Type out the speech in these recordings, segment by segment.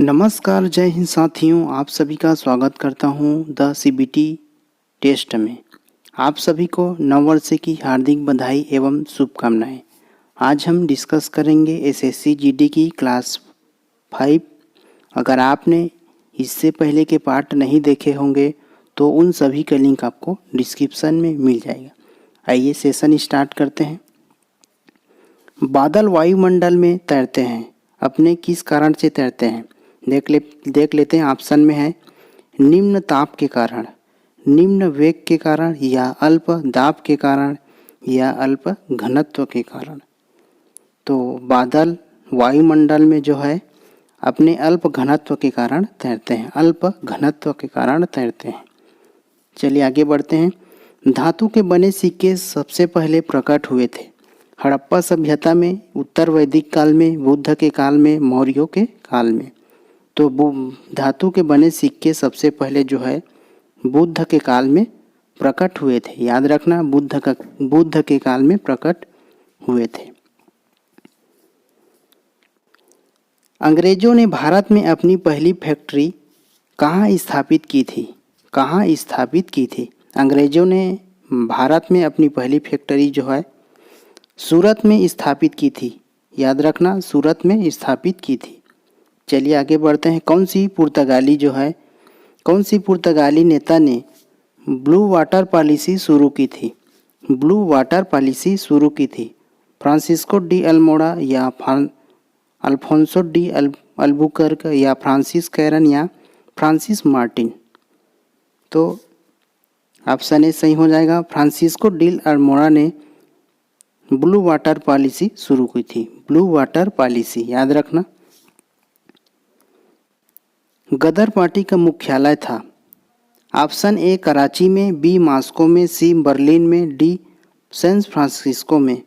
नमस्कार, जय हिंद साथियों। आप सभी का स्वागत करता हूं द सीबीटी टेस्ट में। आप सभी को नववर्ष की हार्दिक बधाई एवं शुभकामनाएं। आज हम डिस्कस करेंगे एसएससी जीडी की क्लास 5। अगर आपने इससे पहले के पार्ट नहीं देखे होंगे तो उन सभी का लिंक आपको डिस्क्रिप्शन में मिल जाएगा। आइए सेशन स्टार्ट करते हैं। बादल वायुमंडल में तैरते हैं, अपने किस कारण से तैरते हैं? देख लेते हैं। ऑप्शन में है निम्न ताप के कारण, निम्न वेग के कारण, या अल्प दाब के कारण, या अल्प घनत्व के कारण। तो बादल वायुमंडल में जो है अपने अल्प घनत्व के कारण तैरते हैं, अल्प घनत्व के कारण तैरते हैं। चलिए आगे बढ़ते हैं। धातु के बने सिक्के सबसे पहले प्रकट हुए थे हड़प्पा सभ्यता में, उत्तर वैदिक काल में, बुद्ध के काल में, मौर्यों के काल में। तो धातु के बने सिक्के सबसे पहले जो है बुद्ध के काल में प्रकट हुए थे। याद रखना, बुद्ध के काल में प्रकट हुए थे। अंग्रेजों ने भारत में अपनी पहली फैक्ट्री कहाँ स्थापित की थी? कहाँ स्थापित की थी? अंग्रेजों ने भारत में अपनी पहली फैक्ट्री जो है सूरत में स्थापित की थी। याद रखना, सूरत में स्थापित की थी। चलिए आगे बढ़ते हैं। कौन सी पुर्तगाली नेता ने ब्लू वाटर पॉलिसी शुरू की थी? ब्लू वाटर पॉलिसी शुरू की थी फ्रांसिस्को डी अल्मोड़ा, या अल्फोंसो डी अल्बुकर्क, या फ्रांसिस कैरन, या फ्रांसिस मार्टिन। तो ऑप्शन ए सही हो जाएगा। फ्रांसिस्को डी अल्मोड़ा ने ब्लू वाटर पॉलिसी शुरू की थी। ब्लू वाटर पॉलिसी याद रखना। गदर पार्टी का मुख्यालय था। ऑप्शन ए कराची में, बी मास्को में, सी बर्लिन में, डी सैन फ्रांसिस्को में।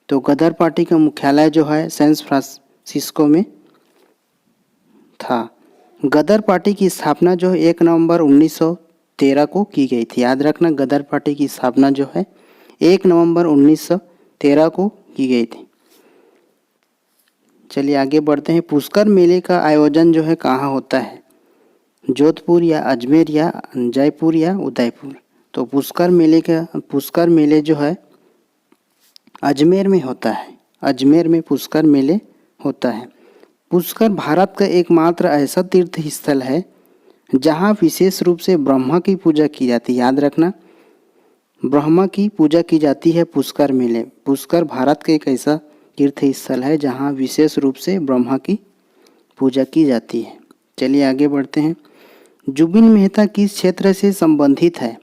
तो गदर पार्टी का मुख्यालय जो है सैन फ्रांसिस्को में था। गदर पार्टी की स्थापना जो है 1 नवंबर 1913 को की गई थी। याद रखना, गदर पार्टी की स्थापना जो है 1 नवंबर 1913 को की गई थी। चलिए आगे बढ़ते हैं। पुष्कर मेले का आयोजन जो है कहाँ होता है? जोधपुर, या अजमेर, या जयपुर, या उदयपुर। तो पुष्कर मेले जो है अजमेर में होता है। अजमेर में पुष्कर मेले होता है। पुष्कर भारत का एकमात्र ऐसा तीर्थ स्थल है जहाँ विशेष रूप से ब्रह्मा की पूजा की जाती है। याद रखना, ब्रह्मा की पूजा की जाती है पुष्कर मेले। पुष्कर भारत का एक ऐसा तीर्थ स्थल है जहाँ विशेष रूप से ब्रह्मा की पूजा की जाती है। चलिए आगे बढ़ते हैं। जुबिन मेहता किस क्षेत्र से संबंधित है?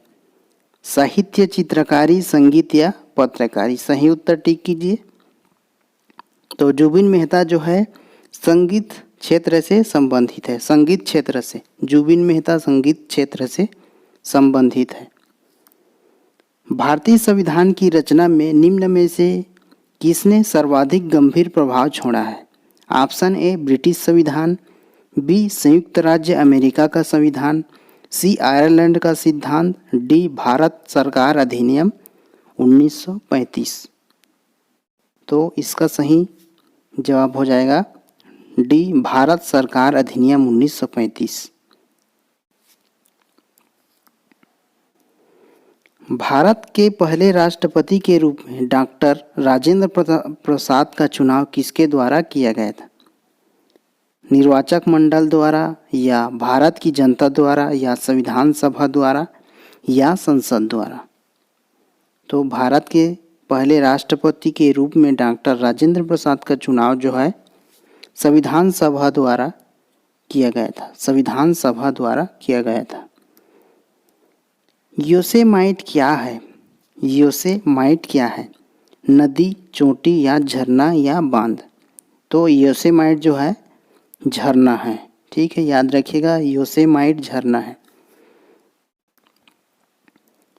साहित्य, चित्रकारी, संगीत, या पत्रकारी? सही उत्तर टिक कीजिए। तो जुबिन मेहता जो है संगीत क्षेत्र से संबंधित है। संगीत क्षेत्र से जुबिन मेहता संगीत क्षेत्र से संबंधित है। भारतीय संविधान की रचना में निम्न में से किसने सर्वाधिक गंभीर प्रभाव छोड़ा है? ऑप्शन ए ब्रिटिश संविधान, बी संयुक्त राज्य अमेरिका का संविधान, सी आयरलैंड का सिद्धांत, डी भारत सरकार अधिनियम 1935। तो इसका सही जवाब हो जाएगा डी भारत सरकार अधिनियम 1935। भारत के पहले राष्ट्रपति के रूप में डॉक्टर राजेंद्र प्रसाद का चुनाव किसके द्वारा किया गया था? निर्वाचक मंडल द्वारा, या भारत की जनता द्वारा, या संविधान सभा द्वारा, या संसद द्वारा? तो भारत के पहले राष्ट्रपति के रूप में डॉक्टर राजेंद्र प्रसाद का चुनाव जो है संविधान सभा द्वारा किया गया था। संविधान सभा द्वारा किया गया था। योसेमाइट क्या है? योसेमाइट क्या है? नदी, चोटी, या झरना, या बांध? तो योसेमाइट जो है झरना है। ठीक है, याद रखिएगा, योसेमाइट झरना है।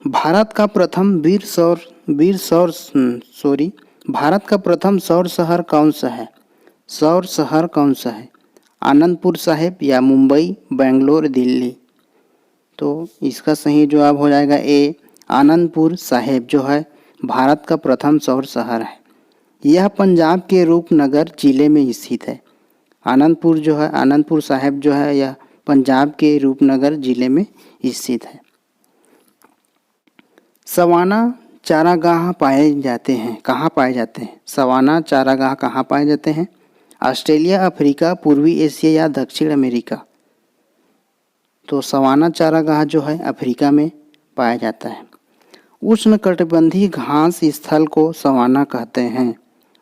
भारत का प्रथम भारत का प्रथम सौर शहर कौन सा है? सौर शहर कौन सा है? आनंदपुर साहिब, या मुंबई, बेंगलोर, दिल्ली? तो इसका सही जवाब हो जाएगा ए आनंदपुर साहिब जो है भारत का प्रथम सौर शहर है। यह पंजाब के रूपनगर जिले में स्थित है। आनंदपुर जो है, आनंदपुर साहिब जो है यह पंजाब के रूपनगर जिले में स्थित है। सवाना चारागाह पाए जाते हैं, कहाँ पाए जाते हैं? सवाना चारागाह कहाँ पाए जाते हैं? ऑस्ट्रेलिया, अफ्रीका, पूर्वी एशिया या दक्षिण अमेरिका? तो सवाना चारागाह जो है अफ्रीका में पाया जाता है। उष्णकटिबंधीय घास स्थल को सवाना कहते हैं।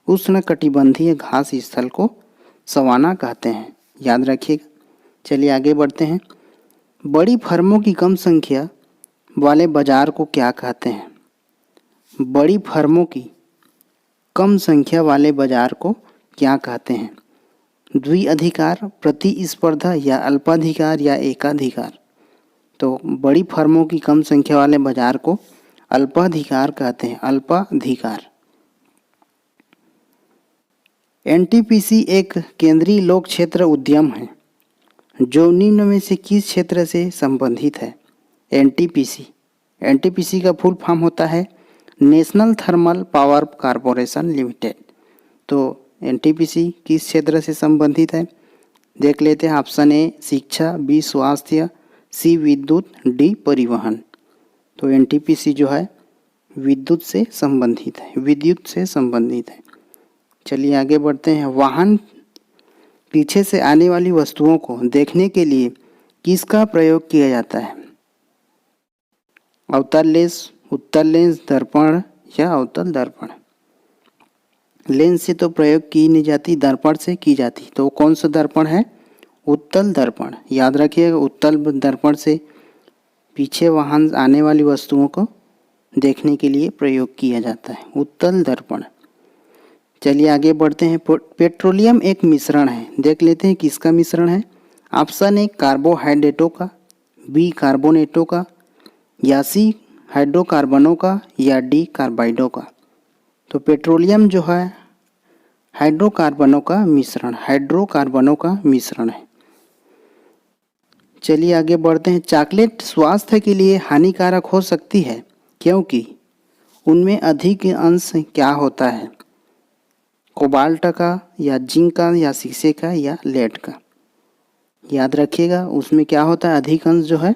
उष्णकटिबंधीय घास स्थल को सवाना कहते हैं, याद रखिएगा। चलिए आगे बढ़ते हैं। बड़ी फर्मों की कम संख्या वाले बाजार को क्या कहते हैं? बड़ी फर्मों की कम संख्या वाले बाजार को क्या कहते हैं? द्विअधिकार, प्रतिस्पर्धा या अल्पाधिकार या एकाधिकार? तो बड़ी फर्मों की कम संख्या वाले बाजार को अल्पाधिकार कहते हैं, अल्पाधिकार। एनटीपीसी एक केंद्रीय लोक क्षेत्र उद्यम है जो निम्न में से किस क्षेत्र से संबंधित है? एनटीपीसी, एनटीपीसी का फुल फॉर्म होता है national thermal power corporation limited. तो एनटीपीसी किस क्षेत्र से संबंधित है? देख लेते हैं। ऑप्शन ए शिक्षा, बी स्वास्थ्य, सी विद्युत, डी परिवहन। तो एनटीपीसी जो है विद्युत से संबंधित है, विद्युत से संबंधित है। चलिए आगे बढ़ते हैं। वाहन पीछे से आने वाली वस्तुओं को देखने के लिए किसका प्रयोग किया जाता है? अवतल लेंस, उत्तल लेंस, दर्पण या अवतल दर्पण? लेंस से तो प्रयोग की नहीं जाती, दर्पण से की जाती। तो कौन सा दर्पण है? उत्तल दर्पण। याद रखिएगा, उत्तल दर्पण से पीछे वाहन आने वाली वस्तुओं को देखने के लिए प्रयोग किया जाता है, उत्तल दर्पण। चलिए आगे बढ़ते हैं। पेट्रोलियम एक मिश्रण है, देख लेते हैं किसका मिश्रण है। ऑप्शन ए कार्बोहाइड्रेटों का, बी कार्बोनेटों का, या सी हाइड्रोकार्बनों का, या डी कार्बाइडों का? तो पेट्रोलियम जो है हाइड्रोकार्बनों का मिश्रण, हाइड्रोकार्बनों का मिश्रण है। चलिए आगे बढ़ते हैं। चॉकलेट स्वास्थ्य के लिए हानिकारक हो सकती है क्योंकि उनमें अधिक अंश क्या होता है? कोबाल्ट का, या जिंक का, या शीशे का, या लेड का? याद रखिएगा, उसमें क्या होता है? अधिक अंश जो है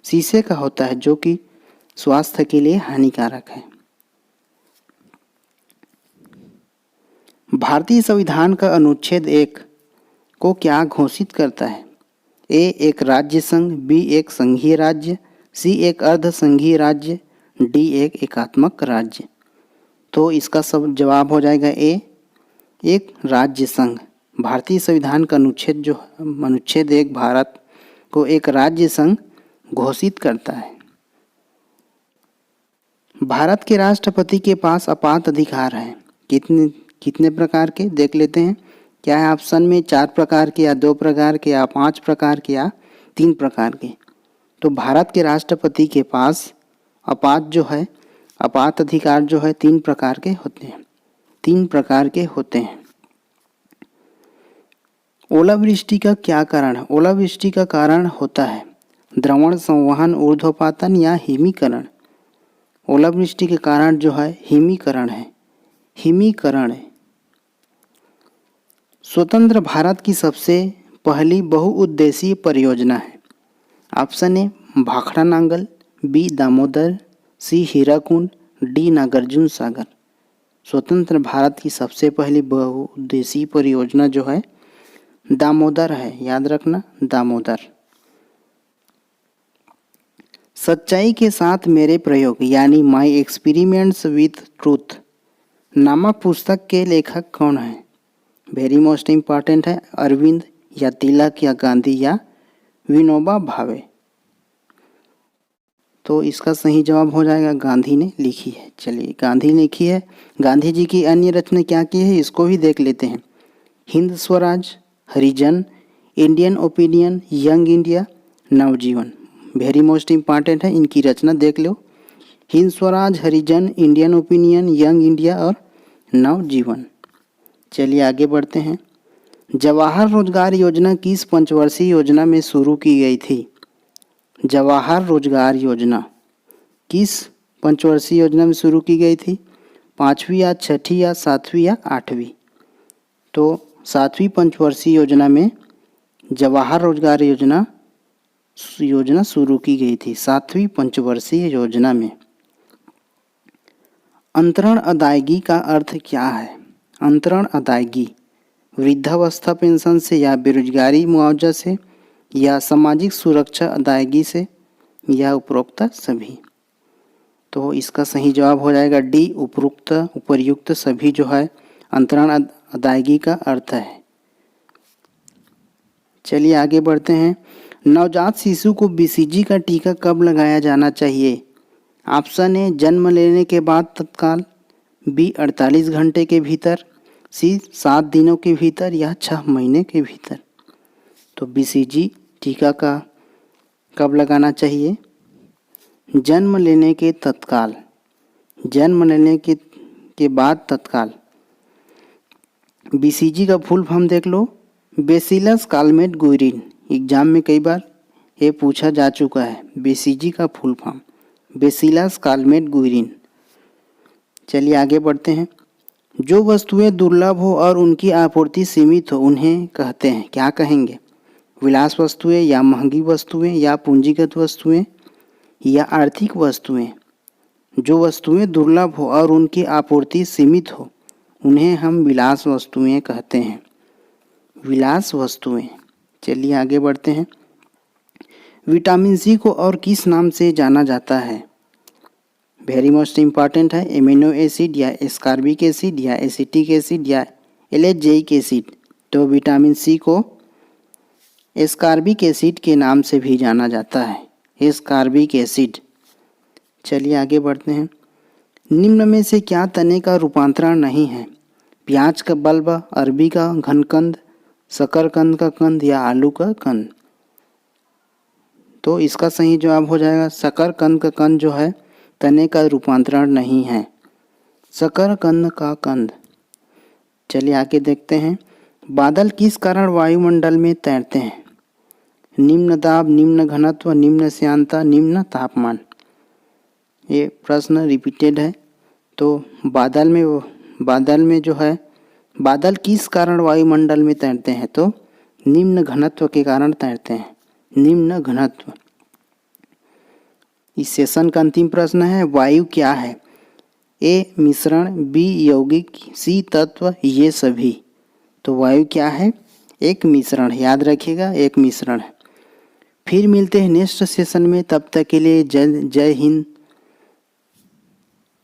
शीशे का होता है जो कि स्वास्थ्य के लिए हानिकारक है। भारतीय संविधान का अनुच्छेद 1 को क्या घोषित करता है? ए एक राज्य संघ, बी एक संघीय राज्य, सी एक अर्ध संघीय राज्य, डी एक एकात्मक राज्य? तो इसका सब जवाब हो जाएगा ए एक राज्य संघ। भारतीय संविधान का अनुच्छेद 1 भारत को एक राज्य संघ घोषित करता है। भारत के राष्ट्रपति के पास आपात अधिकार है, कितने प्रकार के? देख लेते हैं। क्या है ऑप्शन में? 4 प्रकार के, या 2 प्रकार के, या 5 प्रकार के, या 3 प्रकार के? तो भारत के राष्ट्रपति के पास आपात अधिकार जो है 3 प्रकार के होते हैं, 3 प्रकार के होते हैं। ओलावृष्टि का क्या कारण है? ओलावृष्टि का कारण होता है द्रवण संवहन, ऊर्ध्वपातन या हिमीकरण। ओलावृष्टि के कारण जो है हिमीकरण है, हिमीकरण है। स्वतंत्र भारत की सबसे पहली बहुउद्देशीय परियोजना है। Option A Bhakra Nangal, B Damodar, C Hirakud, D Nagarjuna Sagar? स्वतंत्र भारत की सबसे पहली बहुउद्देशीय परियोजना जो है दामोदर है, याद रखना, दामोदर। सच्चाई के साथ मेरे प्रयोग यानी माई एक्सपेरिमेंट्स विथ ट्रूथ नामक पुस्तक के लेखक कौन है? वेरी मोस्ट इम्पॉर्टेंट है। अरविंद, या तिलक, या गांधी, या विनोबा भावे? तो इसका सही जवाब हो जाएगा गांधी ने लिखी है। चलिए, गांधी ने लिखी है। गांधी जी की अन्य रचना क्या की है इसको भी देख लेते हैं। हिंद स्वराज, हरिजन, इंडियन ओपिनियन, यंग इंडिया, नवजीवन? वेरी मोस्ट इम्पॉर्टेंट है, इनकी रचना देख लो। हिंद स्वराज, हरिजन, इंडियन ओपिनियन, यंग इंडिया और नवजीवन। चलिए आगे बढ़ते हैं। जवाहर रोजगार योजना किस पंचवर्षीय योजना में शुरू की गई थी? जवाहर रोजगार योजना किस पंचवर्षीय योजना में शुरू की गई थी? 5वीं या 6ठी या 7वीं या 8वीं? तो 7वीं पंचवर्षीय योजना में जवाहर रोजगार योजना शुरू की गई थी। 7वीं पंचवर्षीय योजना में अंतरण अदायगी का अर्थ क्या है? अंतरण अदायगी वृद्धावस्था पेंशन से या बेरोजगारी मुआवजा से या सामाजिक सुरक्षा अदायगी से या उपरोक्त सभी। तो इसका सही जवाब हो जाएगा डी, उपर्युक्त सभी जो है अंतरण अदायगी का अर्थ है। चलिए आगे बढ़ते हैं। नवजात शिशु को बीसीजी का टीका कब लगाया जाना चाहिए? ऑप्शन ए जन्म लेने के बाद तत्काल, बी 48 घंटे के भीतर, सी 7 दिनों के भीतर या 6 महीने के भीतर। तो बीसीजी टीका का कब लगाना चाहिए? जन्म लेने के तत्काल, जन्म लेने के बाद तत्काल। बीसीजी का फुल फॉर्म देख लो, बेसिलस कालमेट गुइरिन। एग्जाम में कई बार ये पूछा जा चुका है। बीसीजी का फुल फॉर्म बेसिलस कालमेट गुइरिन। चलिए आगे बढ़ते हैं। जो वस्तुएं दुर्लभ हो और उनकी आपूर्ति सीमित हो उन्हें कहते हैं, क्या कहेंगे? विलास वस्तुएं या महंगी वस्तुएं या पूंजीगत वस्तुएं या आर्थिक वस्तुएं। जो वस्तुएं दुर्लभ हो और उनकी आपूर्ति सीमित हो उन्हें हम विलास वस्तुएं कहते हैं, विलास वस्तुएं। चलिए आगे बढ़ते हैं। विटामिन सी को और किस नाम से जाना जाता है? वेरी मोस्ट इम्पॉर्टेंट है। एमिनो एसिड या एस्कॉर्बिक एसिड या एसिटिक एसिड या एलेजेइक एसिड। तो विटामिन सी को एस्कॉर्बिक एसिड के नाम से भी जाना जाता है, एस्कॉर्बिक एसिड। चलिए आगे बढ़ते हैं। निम्न में से क्या तने का रूपांतरण नहीं है? प्याज का बल्ब, अरबी का घनकंद, शकरकंद का कंद या आलू का कंद। तो इसका सही जवाब हो जाएगा शकरकंद का कंद जो है तने का रूपांतरण नहीं है, शकरकंद का कंद। चलिए आगे देखते हैं। बादल किस कारण वायुमंडल में तैरते हैं? निम्न दाब, निम्न घनत्व, निम्न श्यानता, निम्न तापमान। ये प्रश्न रिपीटेड है। तो बादल में जो है बादल किस कारण वायुमंडल में तैरते हैं? तो निम्न घनत्व के कारण तैरते हैं, निम्न घनत्व। इस सेशन का अंतिम प्रश्न है, वायु क्या है? ए मिश्रण, बी यौगिक, सी तत्व, ये सभी। तो वायु क्या है? एक मिश्रण, याद रखिएगा एक मिश्रण है। फिर मिलते हैं नेक्स्ट सेशन में, तब तक के लिए जय हिंद,